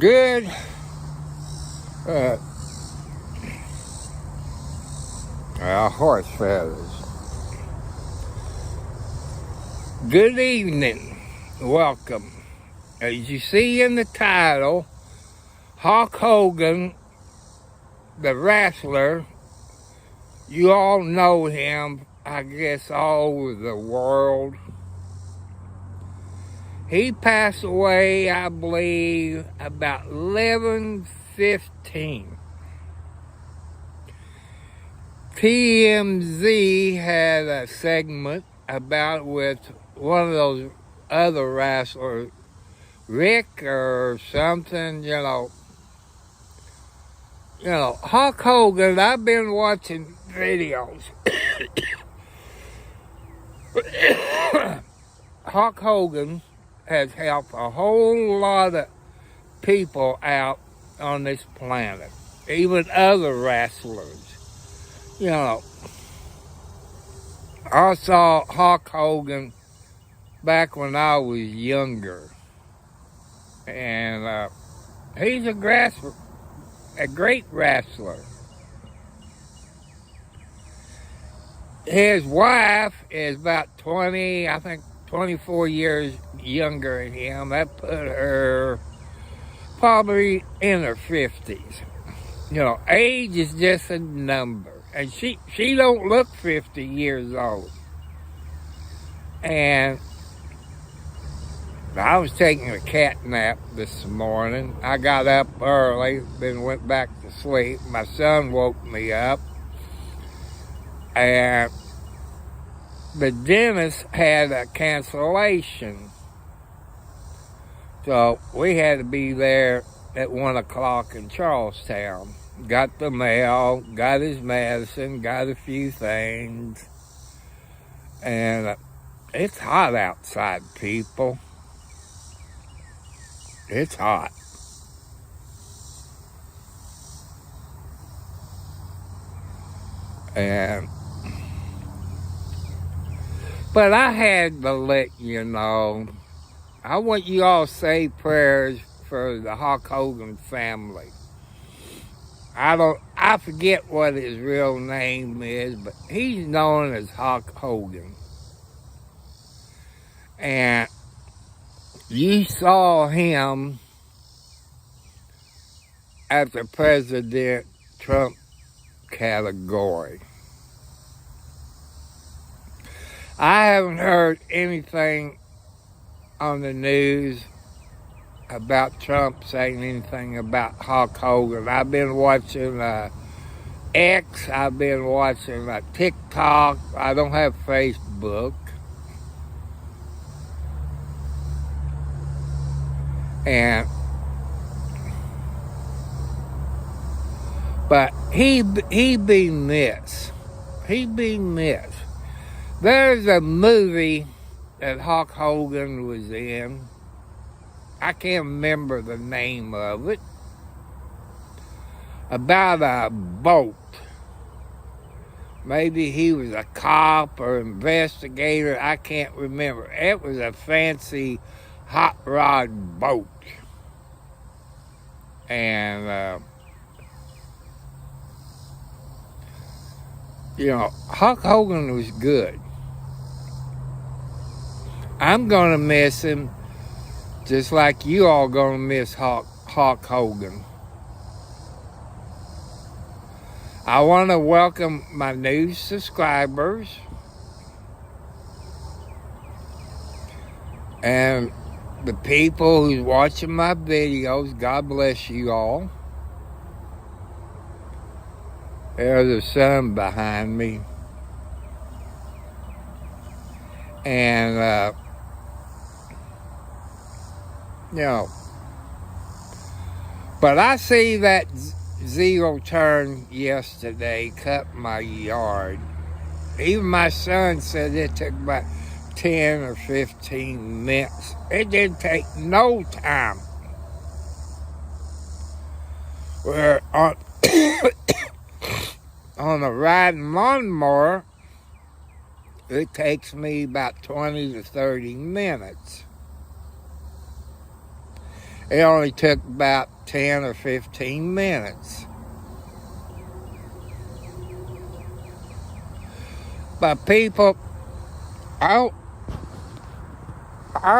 Good horse feathers. Good evening. Welcome. As you see in the title, Hulk Hogan, the wrestler, you all know him, I guess, all over the world. He passed away, I believe, about 11:15. TMZ had a segment about with one of those other wrestlers, Rick or something, you know, Hulk Hogan. I've been watching videos. Hulk Hogan has helped a whole lot of people out on this planet, even other wrestlers. You know, I saw Hulk Hogan back when I was younger, and he's a great wrestler. His wife is about 24 years younger than him. That put her probably in her 50s. You know, age is just a number. And she don't look 50 years old. And I was taking a cat nap this morning. I got up early, then went back to sleep. My son woke me up. And the dentist had a cancellation. So we had to be there at 1 o'clock in Charlestown. Got the mail, got his medicine, got a few things. And it's hot outside, people. It's hot. But I had to let you know, I want you all to say prayers for the Hulk Hogan family. I forget what his real name is, but he's known as Hulk Hogan. And you saw him at the President Trump category. I haven't heard anything on the news about Trump saying anything about Hulk Hogan. I've been watching X, I've been watching TikTok. I don't have Facebook. But he be missed. He be missed. There's a movie that Hulk Hogan was in. I can't remember the name of it. About a boat. Maybe he was a cop or investigator. I can't remember. It was a fancy hot rod boat. And, Hulk Hogan was good. I'm going to miss him. Just like you all gonna miss Hulk Hogan. I want to welcome my new subscribers and the people who's watching my videos. God bless you all. There's the sun behind me. And but I see that zero turn yesterday cut my yard. Even my son said it took about 10 or 15 minutes. It didn't take no time. We're on a riding lawnmower, it takes me about 20 to 30 minutes. It only took about 10 or 15 minutes. But people, I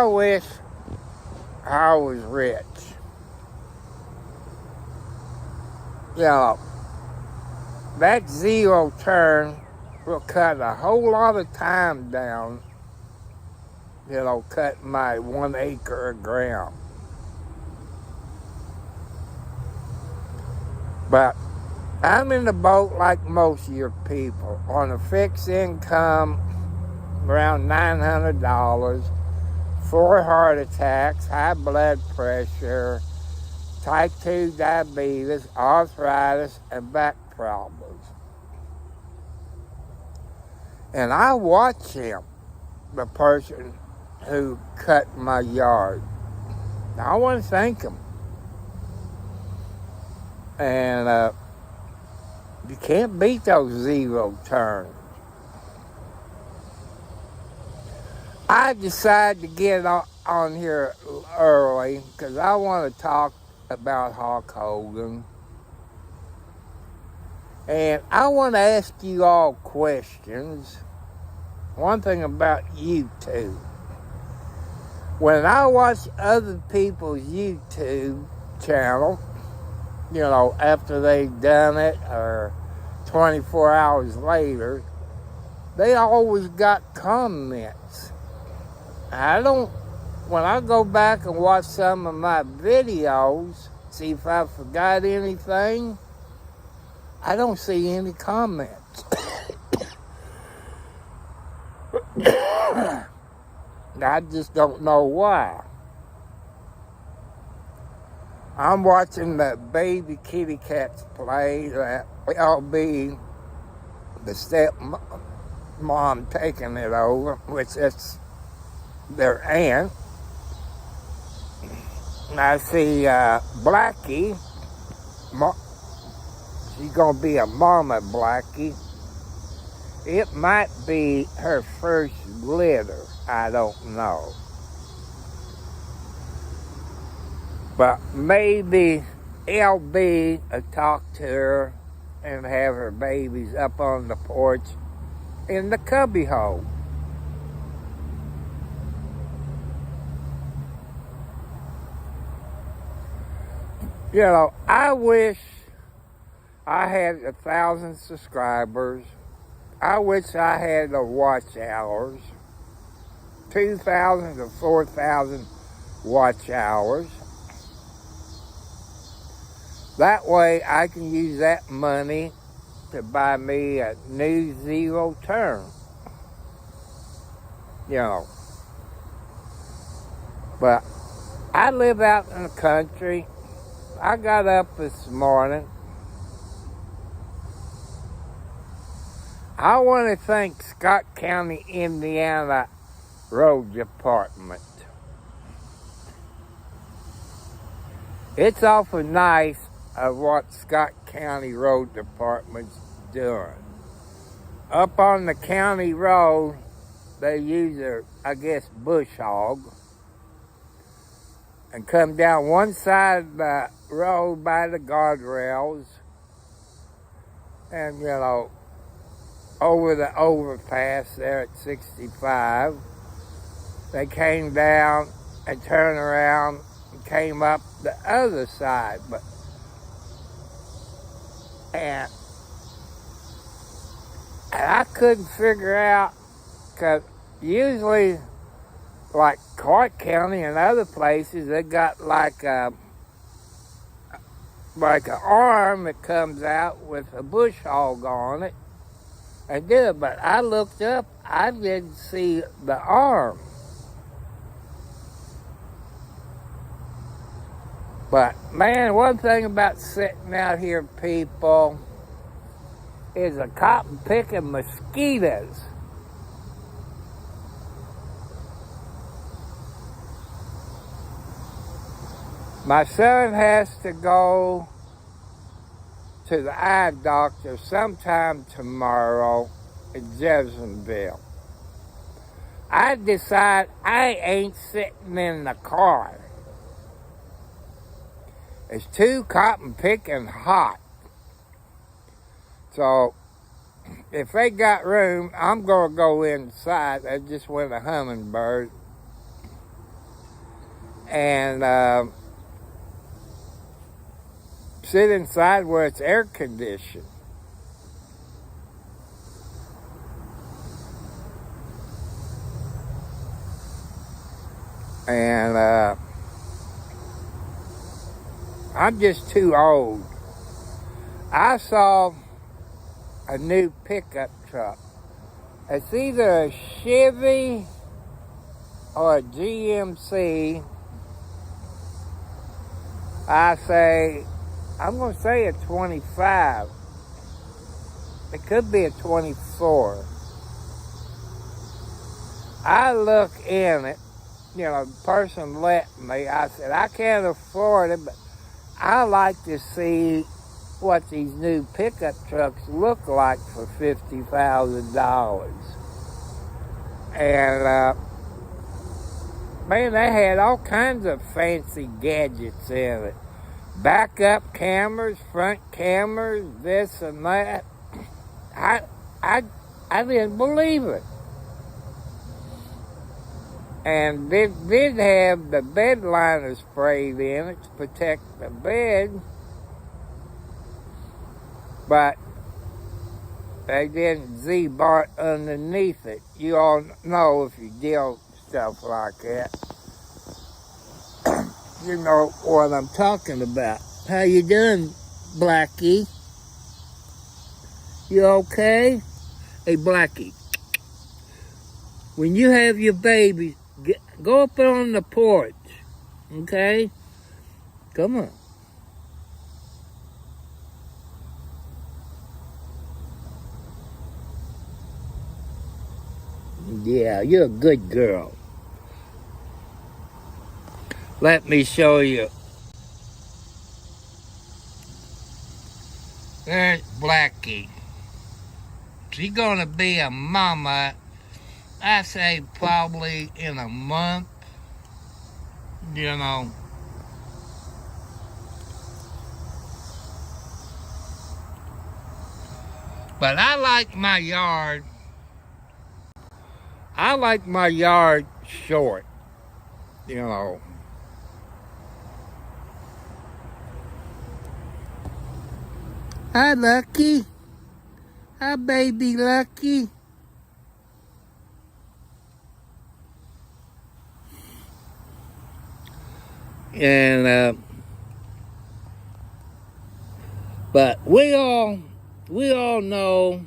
wish I was rich. You know, that zero turn will cut a whole lot of time down, cut my 1 acre of ground. But I'm in the boat like most of your people, on a fixed income, around $900, 4 heart attacks, high blood pressure, type 2 diabetes, arthritis, and back problems. And I watch him, the person who cut my yard. I want to thank him. And you can't beat those zero turns. I decided to get on here early because I want to talk about Hulk Hogan. And I want to ask you all questions. One thing about YouTube. When I watch other people's YouTube channel, after they've done it or 24 hours later, they always got comments. When I go back and watch some of my videos, see if I forgot anything, I don't see any comments. I just don't know why. I'm watching the baby kitty cats play that LB, the step mom taking it over, which is their aunt. And I see Blackie. She's going to be a mama Blackie. It might be her first litter. I don't know. But maybe LB will talk to her and have her babies up on the porch in the cubby hole. I wish I had 1,000 subscribers. I wish I had the watch hours. 2,000 to 4,000 watch hours. That way I can use that money to buy me a new zero turn. But I live out in the country. I got up this morning. I want to thank Scott County, Indiana Road Department. It's awful nice of what Scott County Road Department's doing. Up on the county road, they use bush hog, and come down one side of the road by the guardrails, and over the overpass there at 65. They came down and turned around and came up the other side. And I couldn't figure out, because usually, like Clark County and other places, they got like an arm that comes out with a bush hog on it. I did, but I looked up, I didn't see the arm. But man, one thing about sitting out here, people, is a cotton picking mosquitoes. My son has to go to the eye doctor sometime tomorrow in Jeffersonville. I decide I ain't sitting in the car. It's too cotton picking hot. So if they got room, I'm going to go inside. I just went a hummingbird. And sit inside where it's air conditioned. And I'm just too old. I saw a new pickup truck. It's either a Chevy or a GMC. I'm going to say a 25. It could be a 24. I look in it, the person let me. I said, I can't afford it, but I like to see what these new pickup trucks look like for $50,000. And, man, they had all kinds of fancy gadgets in it. Backup cameras, front cameras, this and that. I didn't believe it. And they did have the bed liner sprayed in it to protect the bed. But they didn't Z-bar underneath it. You all know if you deal with stuff like that. You know what I'm talking about. How you doing, Blackie? You okay? Hey, Blackie. When you have your baby, go up on the porch, okay? Come on. Yeah, you're a good girl. Let me show you. There's Blackie. She's gonna be a mama, I say probably in a month, But I like my yard short, Hi, Lucky. Hi, baby Lucky. And, but we all know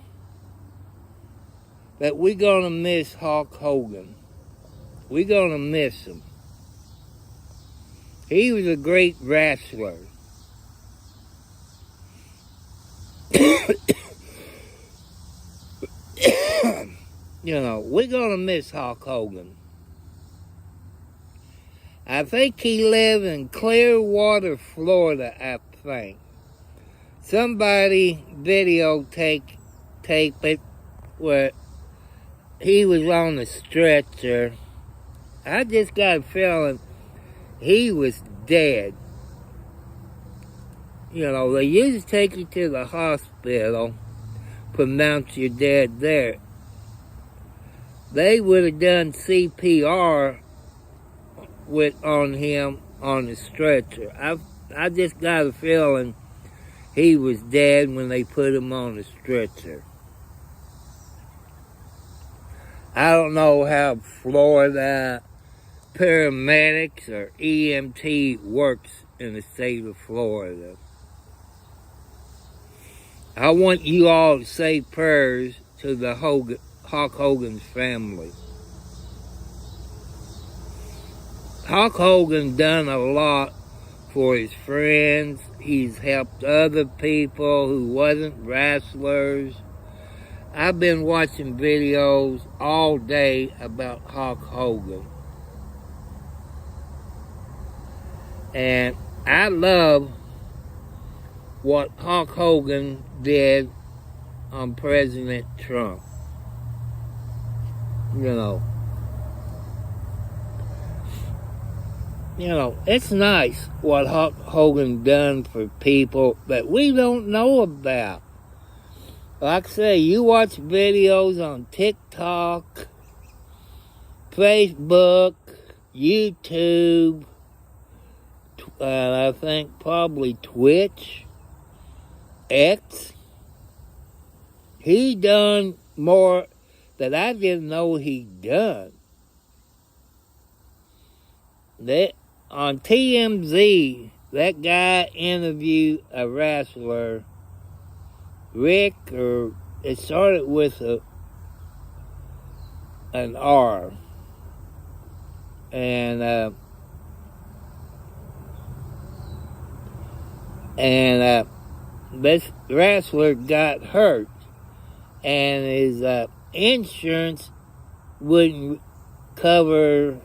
that we're gonna miss Hulk Hogan. We're gonna miss him. He was a great wrestler. We're gonna miss Hulk Hogan. I think he lived in Clearwater, Florida, I think. Somebody videotape it where he was on a stretcher. I just got a feeling he was dead. They used to take you to the hospital, pronounce you dead there. They would have done CPR on him on the stretcher. I just got a feeling he was dead when they put him on the stretcher. I don't know how Florida paramedics or EMT works in the state of Florida. I want you all to say prayers to the Hulk Hogan's family. Hulk Hogan done a lot for his friends. He's helped other people who wasn't wrestlers. I've been watching videos all day about Hulk Hogan. And I love what Hulk Hogan did on President Trump. You know, it's nice what Hulk Hogan done for people that we don't know about. Like I say, you watch videos on TikTok, Facebook, YouTube, I think probably Twitch, X. He done more that I didn't know he done. That on TMZ, that guy interviewed a wrestler, Rick, or it started with an R, and this wrestler got hurt, and his insurance wouldn't cover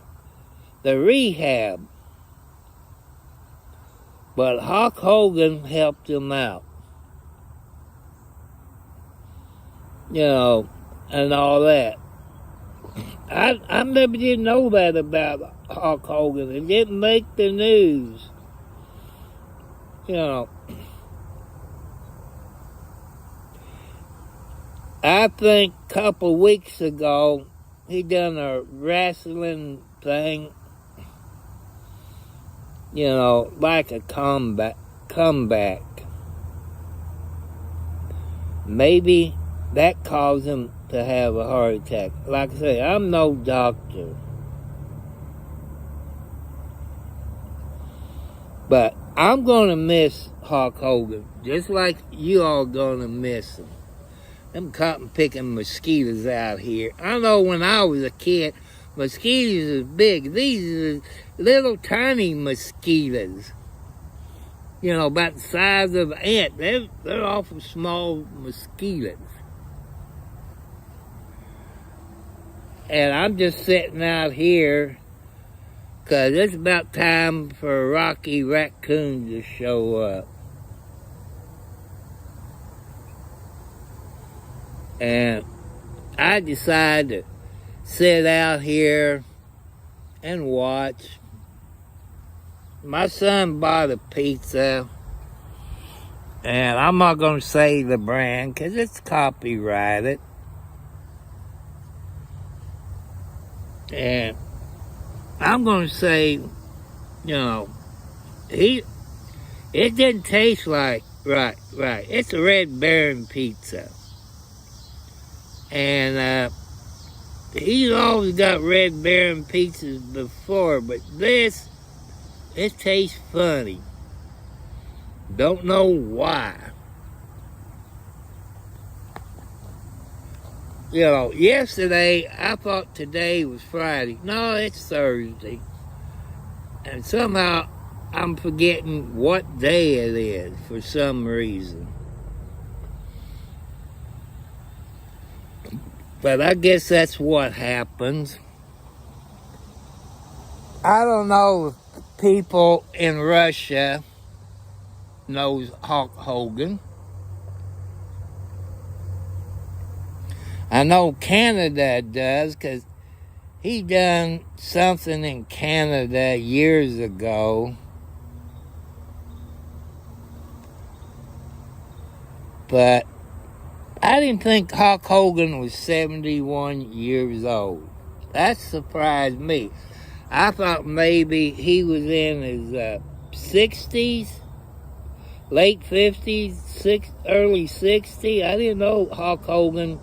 the rehab. But Hulk Hogan helped him out. You know, and all that. I never did know that about Hulk Hogan. It didn't make the news. You know, I think a couple weeks ago, he done a wrestling thing, you know, like a comeback. Maybe that caused him to have a heart attack. Like I say, I'm no doctor. But I'm going to miss Hulk Hogan, just like you all going to miss him. Them cotton-picking mosquitoes out here. I know when I was a kid, mosquitoes are big. These are little tiny mosquitoes. You know, about the size of an ant. They're awful small mosquitoes. And I'm just sitting out here because it's about time for Rocky Raccoon to show up. And I decided to sit out here and watch. My son bought a pizza, and I'm not going to say the brand because it's copyrighted. And I'm going to say, you know, it didn't taste like right. It's a Red Baron pizza. And he's always got Red Baron pizzas before, but this, it tastes funny. Don't know why. You know, yesterday, I thought today was Friday. No, it's Thursday. And somehow, I'm forgetting what day it is for some reason. But I guess that's what happens. I don't know if people in Russia knows Hulk Hogan. I know Canada does, because he done something in Canada years ago. But I didn't think Hulk Hogan was 71 years old. That surprised me. I thought maybe he was in his 60s, late 50s, early 60s. I didn't know Hulk Hogan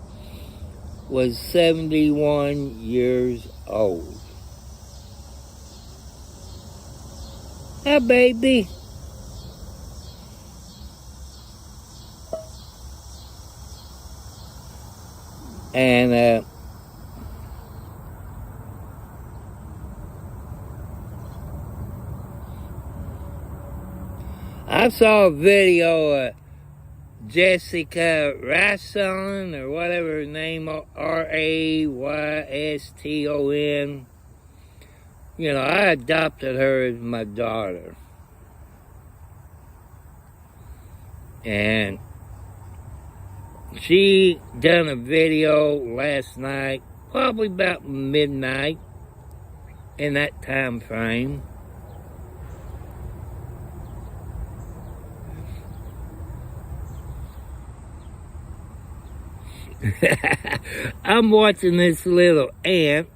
was 71 years old. Hi, baby. And I saw a video of Jessica Rasson, or whatever her name, Rayston. You know, I adopted her as my daughter. And she done a video last night, probably about midnight, in that time frame. I'm watching this little ant.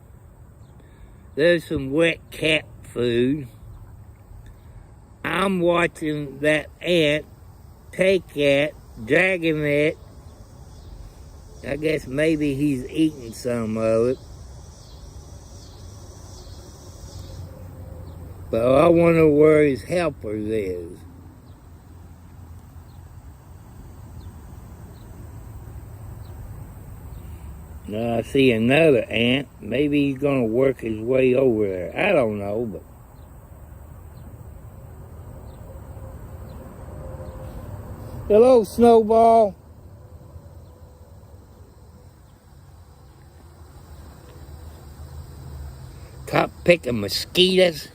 There's some wet cat food. I'm watching that ant take it, dragging it. I guess maybe he's eating some of it. But I wonder where his helpers is. Now I see another ant. Maybe he's gonna work his way over there. I don't know, but hello, Snowball. Cop picking mosquitoes.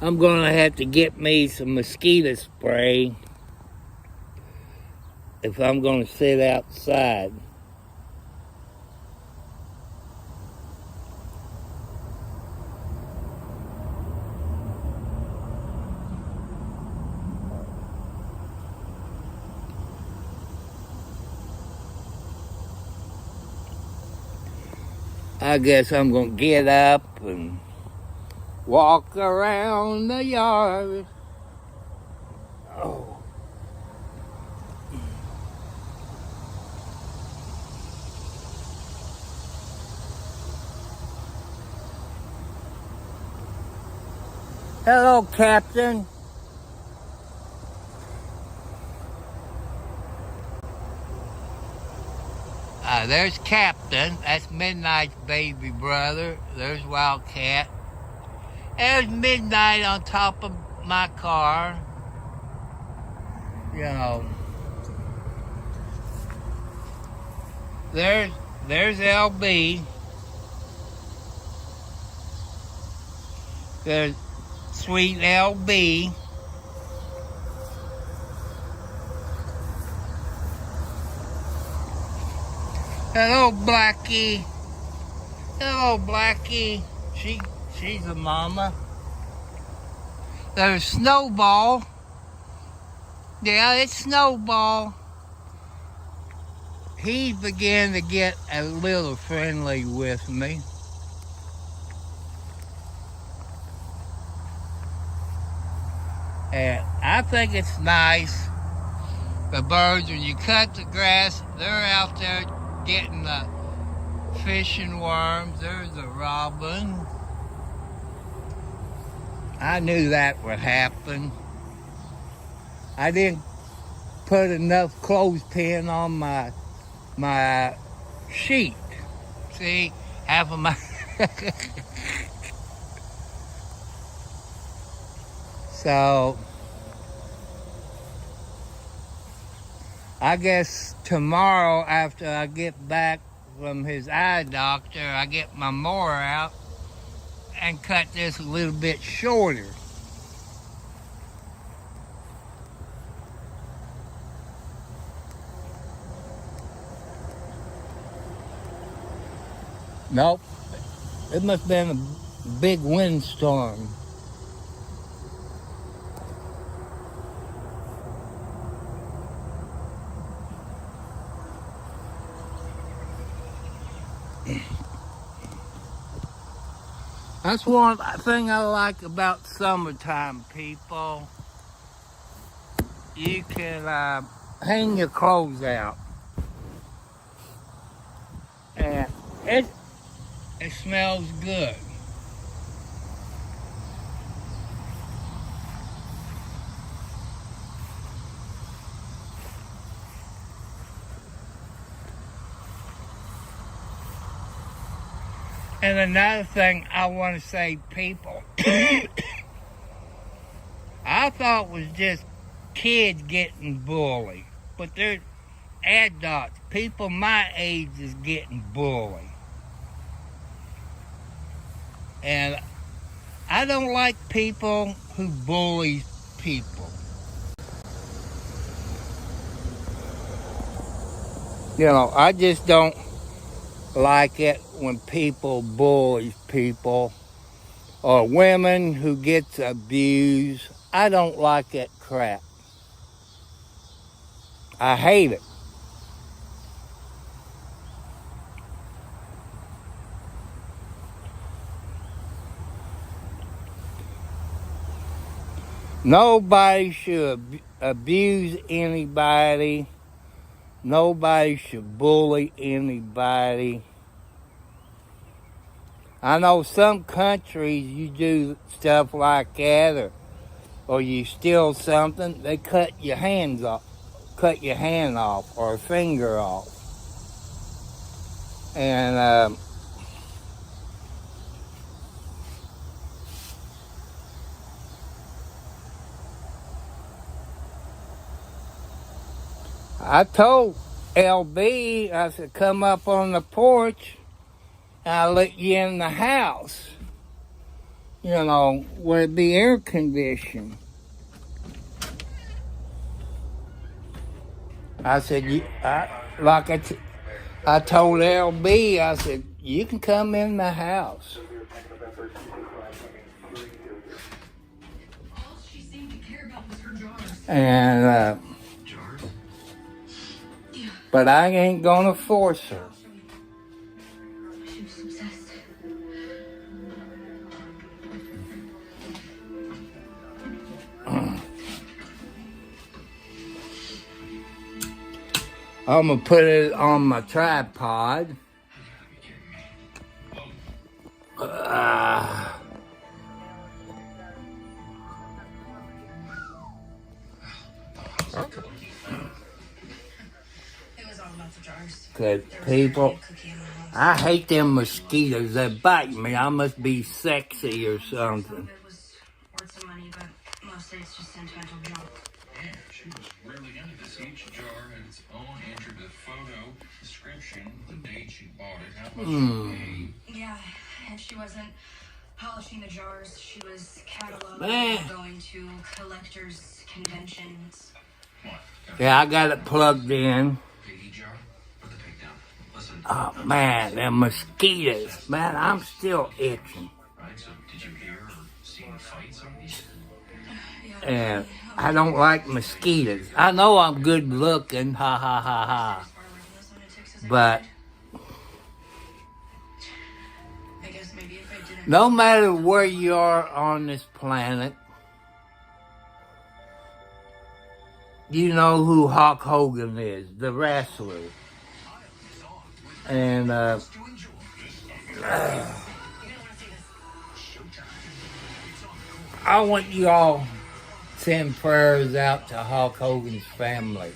I'm gonna have to get me some mosquito spray if I'm gonna sit outside. I guess I'm gonna get up and walk around the yard. Oh. Hello, Captain. There's Captain. That's Midnight's baby brother. There's Wildcat. There's Midnight on top of my car. You know. There's LB. There's sweet LB. Hello, Blackie. Hello, Blackie. She's a mama. There's Snowball. Yeah, it's Snowball. He began to get a little friendly with me. And I think it's nice. The birds, when you cut the grass, they're out there getting the fish and worms. There's a robin. I knew that would happen. I didn't put enough clothespin on my sheet. See, half of my so I guess tomorrow after I get back from his eye doctor, I get my mower out and cut this a little bit shorter. Nope. It must have been a big windstorm. That's one thing I like about summertime, people. You can hang your clothes out. And it smells good. And another thing I want to say, people, I thought it was just kids getting bullied, but they're adults. People my age is getting bullied. And I don't like people who bully people. You know, I just don't like it when people bully people or women who gets abused. I don't like that crap. I hate it. Nobody should abuse anybody. Nobody should bully anybody. I know some countries you do stuff like that, or you steal something, they cut your hand off or a finger off. And I told LB, I said, come up on the porch and I'll let you in the house. You know, where it be air conditioned. I said, I told LB, I said, you can come in the house. And, but I ain't gonna force her. I'm gonna put it on my tripod. Good people. I hate them mosquitoes. They bite me. I must be sexy or something. It was worth some money, but mostly it's just sentimental junk. Yeah, she was really into this. Each jar had its own entered the photo, description, the date she bought it, how much she paid. Yeah, if she wasn't polishing the jars, she was cataloging, going to collectors' conventions. What? Yeah, I got it plugged in. Piggy jar? Put the pig down. Listen. Oh man, them mosquitoes. Man, I'm still itching. Right, so did you hear or see any fights on these? And I don't like mosquitoes. I know I'm good looking, ha ha ha ha. But no matter where you are on this planet, you know who Hulk Hogan is, the wrestler. And I want you all send prayers out to Hulk Hogan's family.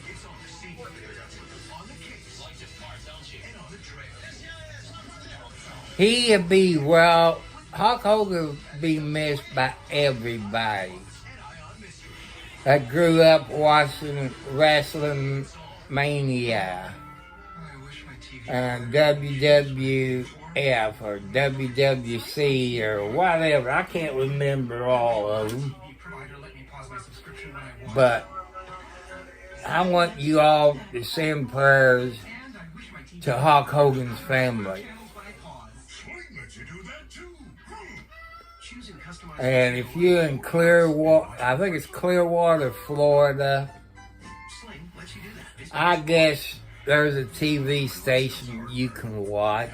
He'd be, well, Hulk Hogan would be missed by everybody that grew up watching Wrestling Mania and WWF or WWC or whatever. I can't remember all of them. But I want you all to send prayers to Hulk Hogan's family. And if you're in Clearwater, I think it's Clearwater, Florida, I guess there's a TV station you can watch.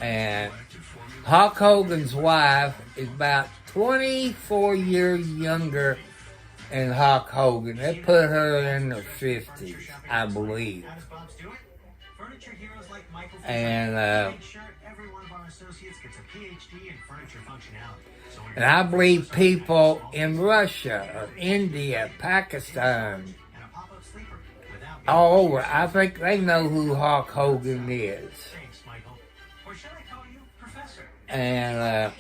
And Hulk Hogan's wife is about 24 years younger than Hulk Hogan. They put her in her 50s, I believe. And I believe people in Russia, or India, Pakistan, all over, I think they know who Hulk Hogan is. And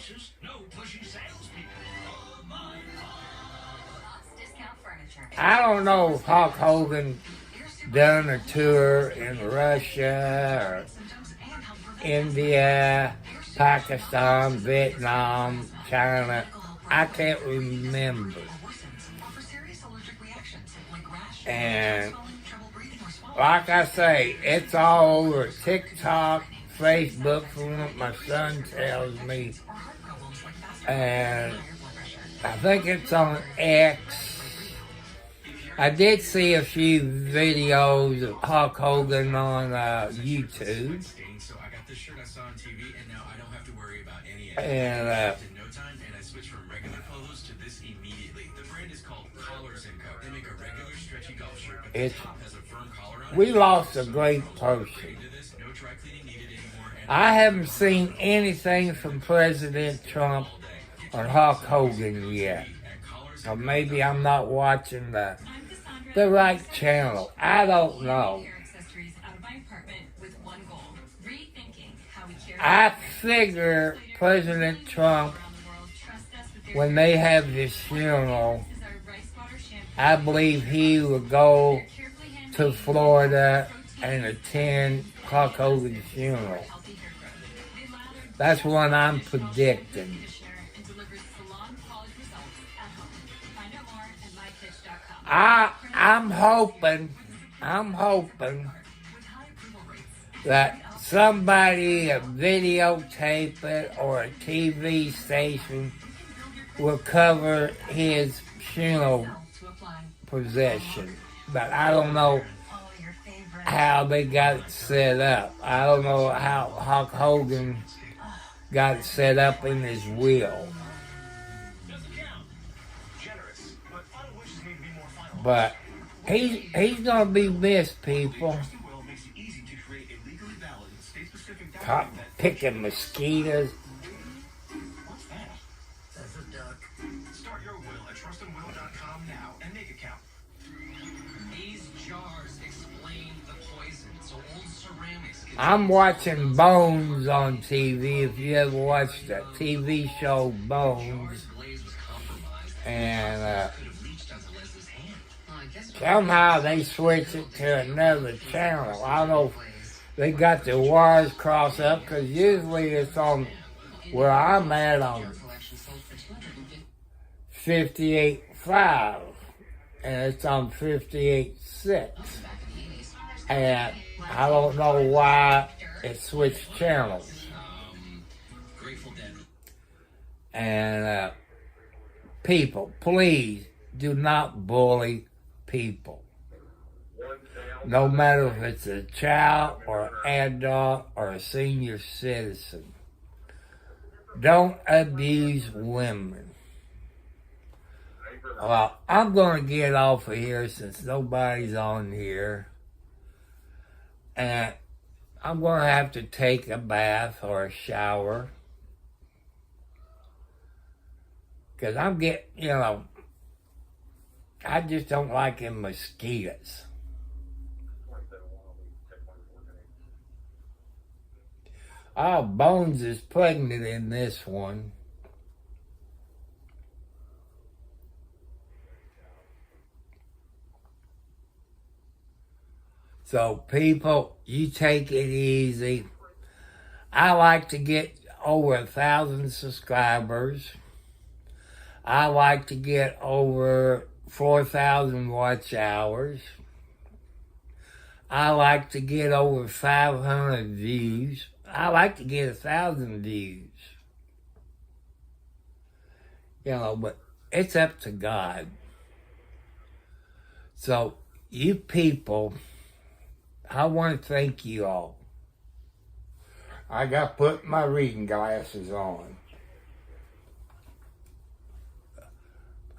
I don't know if Hulk Hogan done a tour in Russia or India, Pakistan, Vietnam, China. I can't remember. And like I say, it's all over TikTok, Facebook, from what my son tells me. And I think it's on X. I did see a few videos of Hulk Hogan on YouTube. So I got this shirt I saw on TV, and now I don't have to worry about any of it. And In no time, and I switched from regular polos to this immediately. The brand is called Collars & Co. They make a regular stretchy golf shirt, but the top has a firm collar on it. we lost a great person. No dry cleaning needed anymore. I haven't seen anything from President Trump or Hulk Hogan yet. Or maybe I'm not watching the right channel. I don't know. I figure President Trump, when they have his funeral, I believe he will go to Florida and attend Hulk Hogan's funeral. That's what I'm predicting. I'm hoping that somebody videotape it or a TV station will cover his funeral procession. But I don't know how they got it set up. I don't know how Hulk Hogan got it set up in his will. But he's gonna be missed, people. Caught picking mosquitoes. What's that? That's a duck. Start your will at trustandwill.com now and make a count. These jars explain the poison, so old ceramics. I'm watching Bones on TV. If you ever watched that TV show Bones, and somehow they switched it to another channel. I don't know if they got the wires crossed up, because usually it's on where I'm at on 58.5, and it's on 58.6. And I don't know why it switched channels. And people, please do not bully people. No matter if it's a child or an adult or a senior citizen. Don't abuse women. Well, I'm going to get off of here since nobody's on here. And I'm going to have to take a bath or a shower. Because I'm getting, I just don't like them mosquitoes. Oh, Bones is pregnant in this one. So, people, you take it easy. I like to get over 1,000 subscribers. I like to get over 4,000 watch hours. I like to get over 500 views. I like to get 1,000 views. But it's up to God. So, you people, I want to thank you all. I got to put my reading glasses on.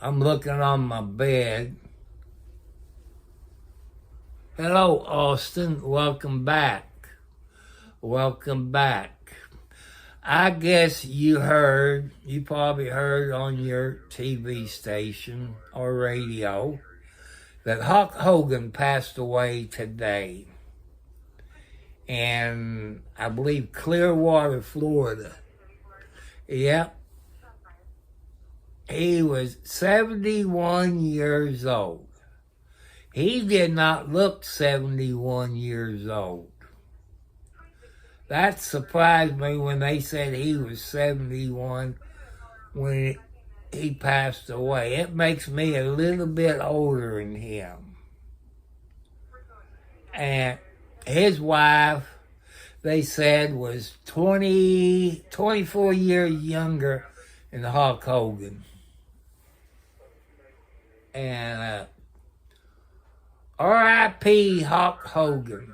I'm looking on my bed. Hello, Austin. Welcome back. Welcome back. I guess you probably heard on your TV station or radio that Hulk Hogan passed away today. And I believe Clearwater, Florida. Yep. He was 71 years old. He did not look 71 years old. That surprised me when they said he was 71 when he passed away. It makes me a little bit older than him. And his wife, they said, was 24 years younger than Hulk Hogan. And R.I.P. Hulk Hogan.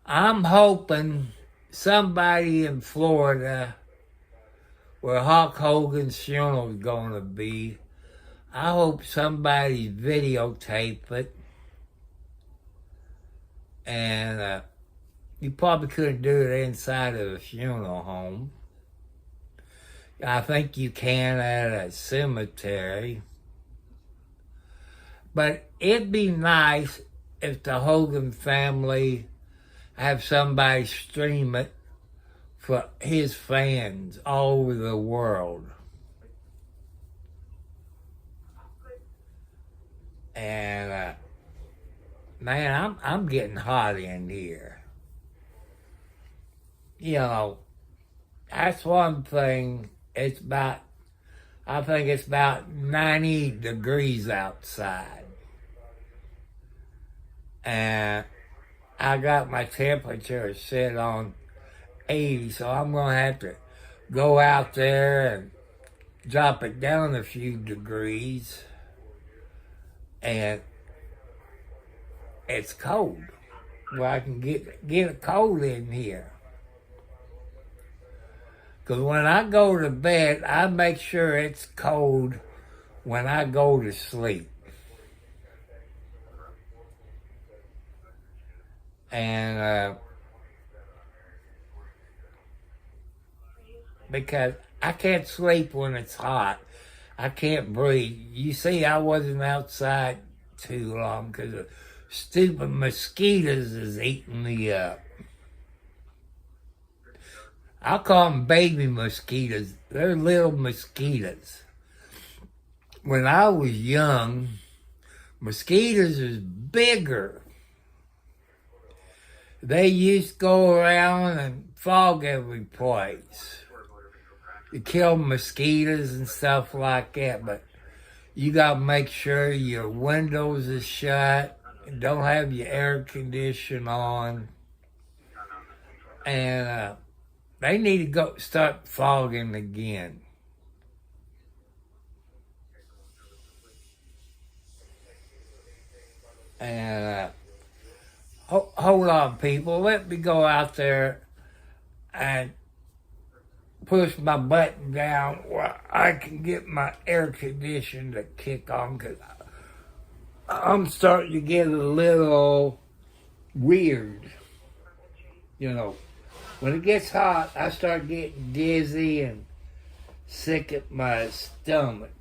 I'm hoping somebody in Florida, where Hulk Hogan's funeral is going to be, I hope somebody videotape it. And you probably couldn't do it inside of a funeral home. I think you can at a cemetery. But it'd be nice if the Hogan family have somebody stream it for his fans all over the world. And man, I'm getting hot in here. You know, that's one thing. I think it's about 90 degrees outside. And I got my temperature set on 80, so I'm going to have to go out there and drop it down a few degrees. And it's cold. Well, I can get a cold in here. Because when I go to bed, I make sure it's cold when I go to sleep. And because I can't sleep when it's hot. I can't breathe. You see, I wasn't outside too long because the stupid mosquitoes is eating me up. I call them baby mosquitoes. They're little mosquitoes. When I was young, mosquitoes was bigger. They used to go around and fog every place to kill mosquitoes and stuff like that. But you got to make sure your windows are shut, and don't have your air conditioner on, and they need to go start fogging again. And hold on, people. Let me go out there and push my button down where I can get my air conditioner to kick on, because I'm starting to get a little weird. You know, when it gets hot, I start getting dizzy and sick at my stomach.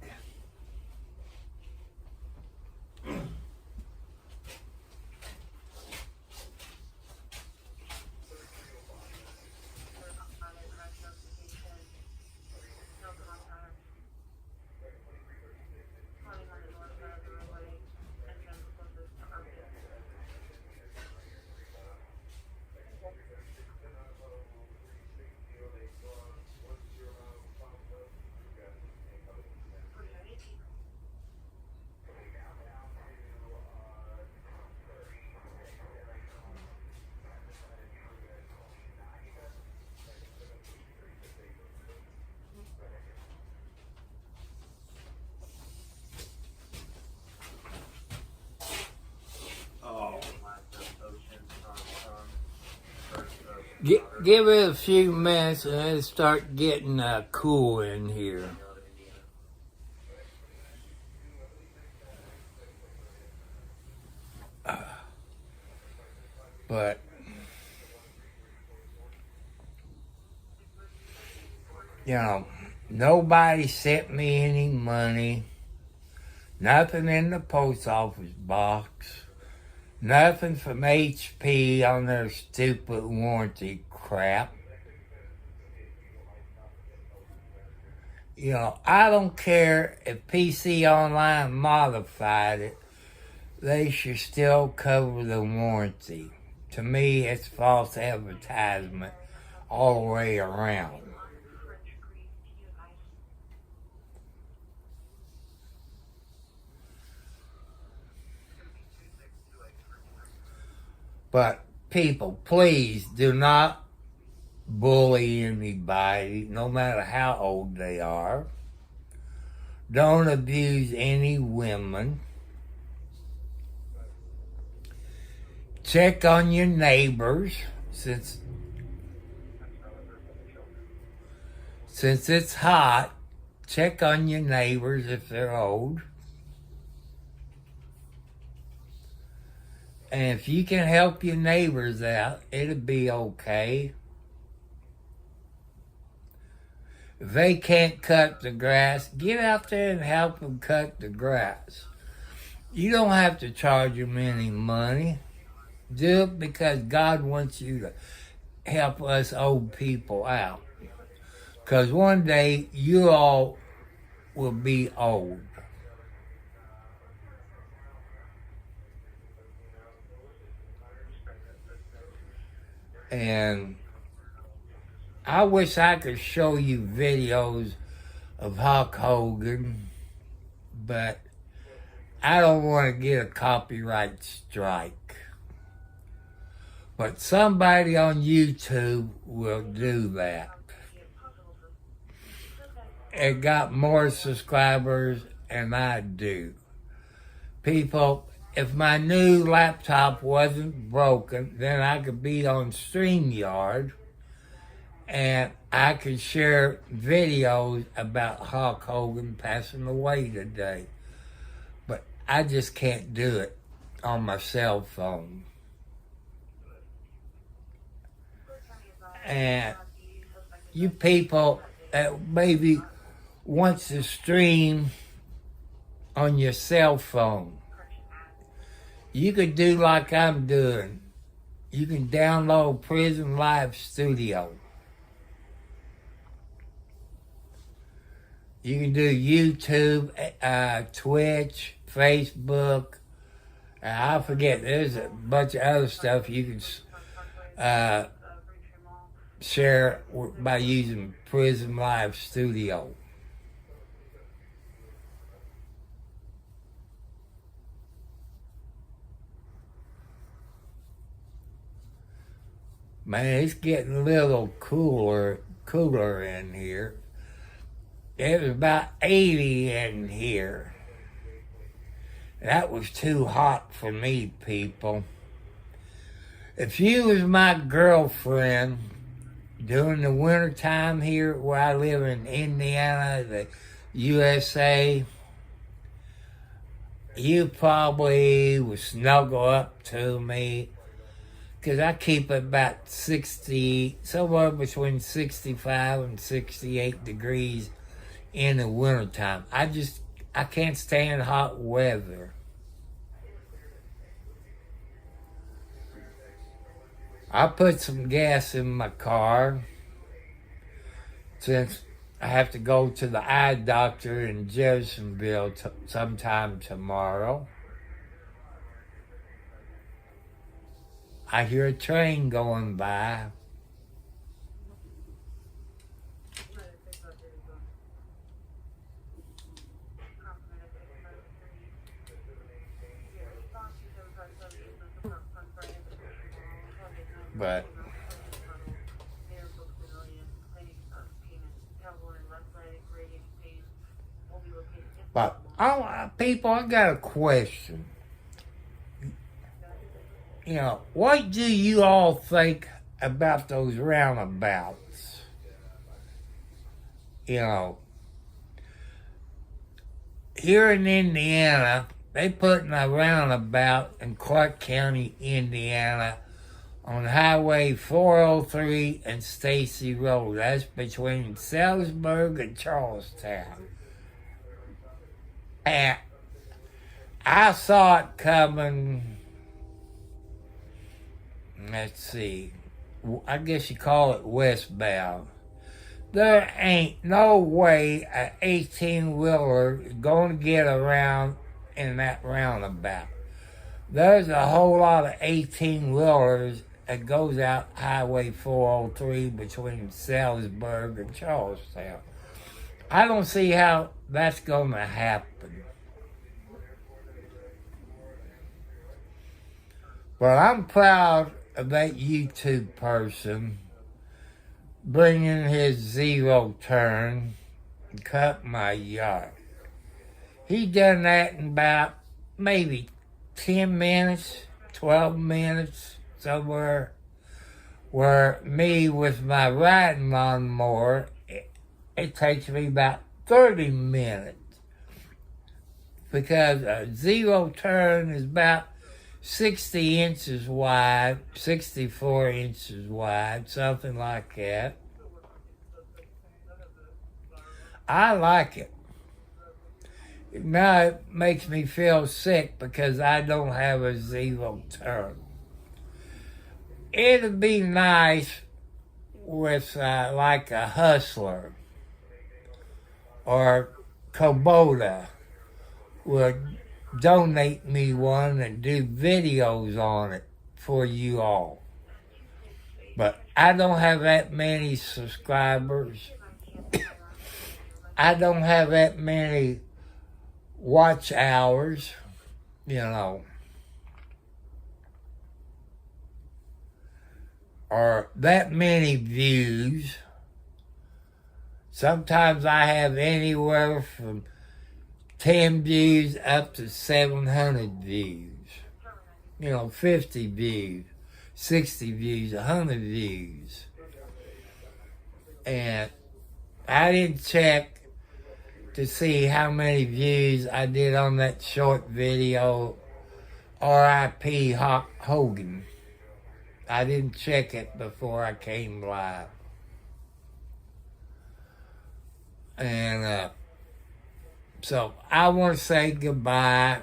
Give it a few minutes and it'll start getting cool in here. But you know, nobody sent me any money. Nothing in the post office box. Nothing from HP on their stupid warranty crap. You know, I don't care if PC Online modified it. They should still cover the warranty. To me, it's false advertisement all the way around. But people, please do not bully anybody, no matter how old they are. Don't abuse any women. check on your neighbors since it's hot. Check on your neighbors if they're old. And if you can help your neighbors out, it'll be okay. If they can't cut the grass, get out there and help them cut the grass. You don't have to charge them any money. Do it because God wants you to help us old people out. Because one day you all will be old. And I wish I could show you videos of Hulk Hogan, but I don't want to get a copyright strike. But somebody on YouTube will do that. It got more subscribers than I do. People, if my new laptop wasn't broken, then I could be on StreamYard and I could share videos about Hulk Hogan passing away today. But I just can't do it on my cell phone. And you people that maybe wants to stream on your cell phone, you could do like I'm doing. You can download Prison Live Studio. You can do YouTube, Twitch, Facebook. I forget, there's a bunch of other stuff you can share by using Prison Live Studio. Man, it's getting a little cooler in here. It was about 80 in here. That was too hot for me, people. If you was my girlfriend during the winter time here where I live in Indiana, the USA, you probably would snuggle up to me because I keep it about 60, somewhere between 65 and 68 degrees in the wintertime. I can't stand hot weather. I put some gas in my car since I have to go to the eye doctor in Jeffersonville sometime tomorrow. I hear a train going by. But people, I got a question. You know, what do you all think about those roundabouts? You know, here in Indiana, they put in a roundabout in Clark County, Indiana, on Highway 403 and Stacy Road. That's between Salisbury and Charlestown. And I saw it coming, let's see, I guess you call it westbound. There ain't no way an 18-wheeler is going to get around in that roundabout. There's a whole lot of 18-wheelers that goes out Highway 403 between Salisbury and Charlestown. I don't see how that's going to happen. But I'm proud of that YouTube person bringing his zero turn and cut my yard. He done that in about maybe 10 minutes. 12 minutes somewhere. Where me with my riding lawnmower, it takes me about 30 minutes. Because a zero turn is about 60 inches wide, 64 inches wide, something like that. I like it. Now it makes me feel sick because I don't have a zero turn. It'd be nice with like a Hustler or Kubota would donate me one and do videos on it for you all. But I don't have that many subscribers. I don't have that many watch hours, you know, or that many views. Sometimes I have anywhere from 10 views up to 700 views. 50 views, 60 views, 100 views. And I didn't check to see how many views I did on that short video, R.I.P. Hogan. I didn't check it before I came live. And so I want to say goodbye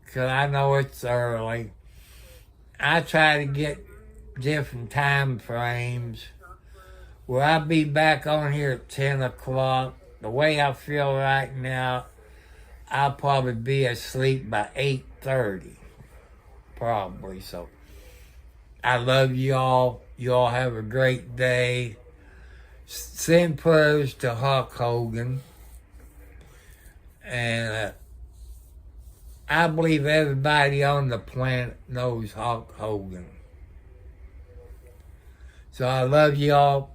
because I know it's early. I try to get different time frames. Will I be back on here at 10 o'clock? The way I feel right now, I'll probably be asleep by 8:30. Probably. So I love you all. You all have a great day. Send prayers to Hulk Hogan. And I believe everybody on the planet knows Hulk Hogan. So I love you all.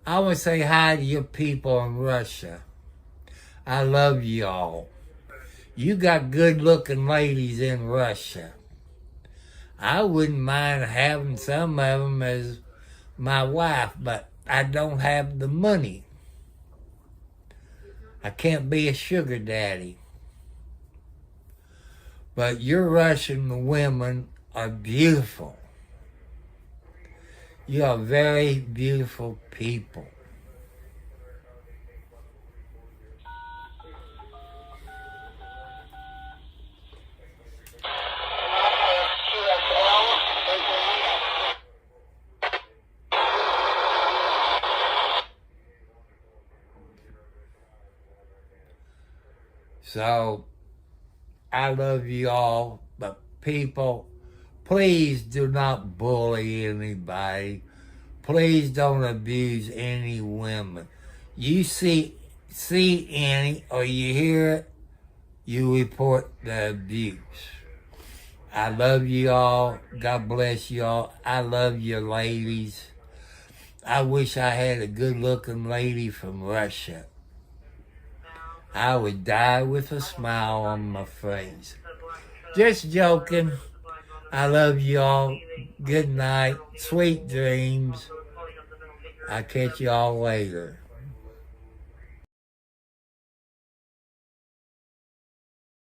I want to say hi to your people in Russia. I love you all. You got good-looking ladies in Russia. I wouldn't mind having some of them as my wife, but I don't have the money. I can't be a sugar daddy. But your Russian women are beautiful. You are very beautiful people. So, I love you all, but people, please do not bully anybody. Please don't abuse any women. You see any or you hear it, you report the abuse. I love you all. God bless you all. I love you ladies. I wish I had a good-looking lady from Russia. I would die with a smile on my face. Just joking. I love you all. Good night. Sweet dreams. I'll catch you all later.